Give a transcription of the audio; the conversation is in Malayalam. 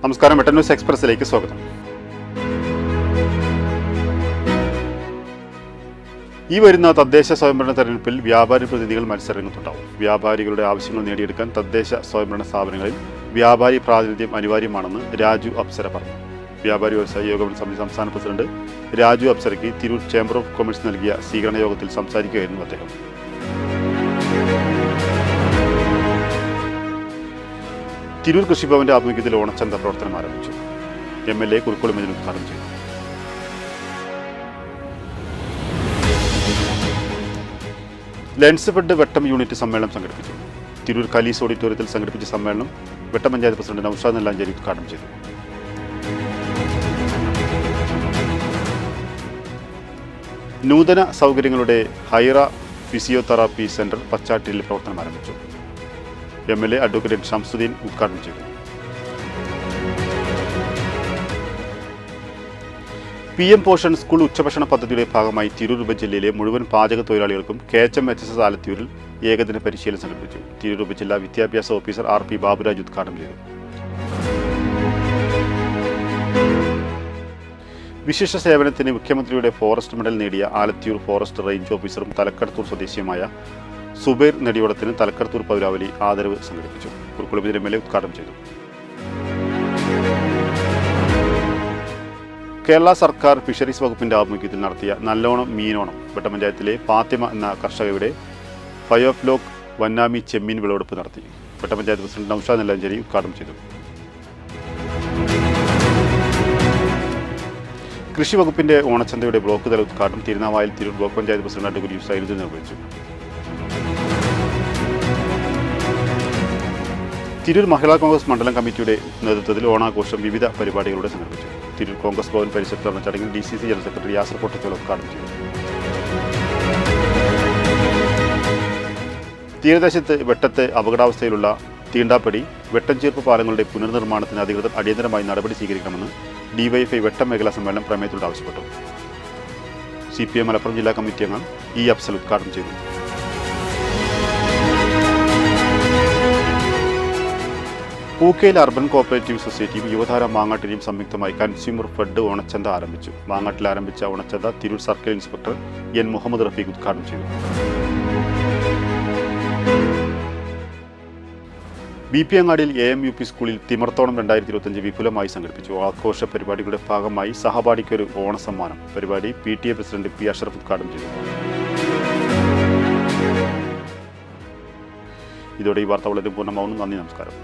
നമസ്കാരം, വെട്ടൻ ന്യൂസ് എക്സ്പ്രസിലേക്ക് സ്വാഗതം. ഈ വരുന്ന തദ്ദേശ സ്വയംഭരണ തെരഞ്ഞെടുപ്പിൽ വ്യാപാരി പ്രതിനിധികൾ മത്സരരംഗത്തുണ്ടാവും. വ്യാപാരികളുടെ ആവശ്യങ്ങൾ നേടിയെടുക്കാൻ തദ്ദേശ സ്വയംഭരണ സ്ഥാപനങ്ങളിൽ വ്യാപാരി പ്രാതിനിധ്യം അനിവാര്യമാണെന്ന് രാജു അപ്സര പറഞ്ഞു. വ്യാപാരി വ്യവസായ ഏകോപന സമിതി സംസ്ഥാന പ്രസിഡന്റ് രാജു അപ്സരയ്ക്ക് തിരൂർ ചേംബർ ഓഫ് കൊമേഴ്സ് നൽകിയ സ്വീകരണ യോഗത്തിൽ സംസാരിക്കുകയായിരുന്നു അദ്ദേഹം. തിരൂർ കൃഷിഭവന്റെ ആഭിമുഖ്യത്തിൽ ഓണച്ചന്ത പ്രവർത്തനം ആരംഭിച്ചു. MLA കുറുക്കോളി മജീദ് ഉദ്ഘാടനം ചെയ്തു. ലെൻസ് ഫെഡ് വെട്ടം യൂണിറ്റ് സമ്മേളനം സംഘടിപ്പിച്ചു. തിരൂർ കലീസ് ഓഡിറ്റോറിയത്തിൽ സംഘടിപ്പിച്ച സമ്മേളനം വെട്ടം പഞ്ചായത്ത് പ്രസിഡന്റ് നൌഷാദ് നെല്ലാഞ്ചേരി ഉദ്ഘാടനം ചെയ്തു. നൂതന സൗകര്യങ്ങളുടെ ഹൈറ ഫിസിയോതെറാപ്പി സെന്റർ പച്ചാട്ടിയിൽ പ്രവർത്തനം ആരംഭിച്ചു. MLA അഡ്വക്കേറ്റ് ഷംസുദ്ദീൻ ഉദ്ഘാടനം ചെയ്തു. PM പോഷൻ സ്കൂൾ ഉച്ചഭക്ഷണ പദ്ധതിയുടെ ഭാഗമായി തിരൂർ ഉപജില്ലയിലെ മുഴുവൻ പാചക തൊഴിലാളികൾക്കും KHM-HSS ആലത്തിയൂരിൽ ഏകദിന പരിശീലനം സംഘടിപ്പിച്ചു. തിരൂർ ഉപജില്ലാ വിദ്യാഭ്യാസ ഓഫീസർ RP ബാബുരാജ് ഉദ്ഘാടനം ചെയ്തു. വിശേഷ സേവനത്തിന് മുഖ്യമന്ത്രിയുടെ ഫോറസ്റ്റ് മെഡൽ നേടിയ ആലത്തിയൂർ ഫോറസ്റ്റ് റേഞ്ച് ഓഫീസറും തലക്കടത്തൂർ സ്വദേശിയുമായ സുബൈർ നെടിയോടത്തിന് തലക്കടത്തൂർ പൗരാവലി ആദരവ് സംഘടിപ്പിച്ചു. കുറുക്കോളി MLA ഉദ്ഘാടനം ചെയ്തു. കേരള സർക്കാർ ഫിഷറീസ് വകുപ്പിന്റെ ആഭിമുഖ്യത്തിൽ നടത്തിയ നല്ലോണം മീനോണം വെട്ടം പഞ്ചായത്തിലെ ഫാത്തിമ എന്ന കർഷകയുടെ ഫയോഫ്ലോക്ക് വന്നാമി ചെമ്മീൻ വിളവെടുപ്പ് നടത്തി. വെട്ടം പഞ്ചായത്ത് പ്രസിഡന്റ് നൌഷാദ് നെല്ലാഞ്ചേരി ഉദ്ഘാടനം ചെയ്തു. കൃഷി വകുപ്പിന്റെ ഓണച്ചന്തയുടെ ബ്ലോക്ക് തല ഉദ്ഘാടനം തിരുനാവായിൽ Tirur block panchayat president advocate Zainuddin നിർവഹിച്ചു. തിരൂർ മഹിളാ കോൺഗ്രസ് മണ്ഡലം കമ്മിറ്റിയുടെ നേതൃത്വത്തിൽ ഓണാഘോഷം വിവിധ പരിപാടികളുടെ സംഘടിപ്പിച്ചു. തിരൂർ കോൺഗ്രസ് ഭവൻ പരിസരത്ത് നടന്ന ചടങ്ങിൽ DCC ജനറൽ സെക്രട്ടറി യാസർ പൊട്ടത്തോല ഉദ്ഘാടനം ചെയ്തു. തീരദേശത്ത് വെട്ടത്തെ അപകടാവസ്ഥയിലുള്ള തീണ്ടാപ്പടി വെട്ടംചീർപ്പ് പാലങ്ങളുടെ പുനർനിർമ്മാണത്തിന് അധികൃതർ അടിയന്തരമായി നടപടി സ്വീകരിക്കണമെന്ന് DYFI വെട്ടം മേഖലാ സമ്മേളനം പ്രമേയത്തിലൂടെ ആവശ്യപ്പെട്ടു. CPM മലപ്പുറം ജില്ലാ കമ്മിറ്റി അംഗം E. അഫ്സൽ ഉദ്ഘാടനം ചെയ്തു. പൂക്കയിൽ അർബൻ കോഓപ്പറേറ്റീവ് സൊസൈറ്റിയും യുവധാര മാങ്ങാട്ടിരിയും സംയുക്തമായി കൺസ്യൂമർ ഫെഡ് ഓണച്ചന്ത ആരംഭിച്ചു. മാങ്ങാട്ടിൽ ആരംഭിച്ച ഓണച്ചന്ത Tirur circle inspector N. Muhammad Rafeeq ഉദ്ഘാടനം ചെയ്തു. BP അങ്ങാടിയിൽ AM-UP സ്കൂളിൽ തിമർത്തോണം 2025 വിപുലമായി സംഘടിപ്പിച്ചു. ആഘോഷ പരിപാടികളുടെ ഭാഗമായി സഹപാഠിക്കൊരു ഓണസമ്മാനം പരിപാടി PTA പ്രസിഡന്റ് P. അഷറഫ് ഉദ്ഘാടനം ചെയ്തു. ഇതോടെ ഈ വാർത്ത വളരെ പൂർണ്ണമാവുന്നു. നന്ദി, നമസ്കാരം.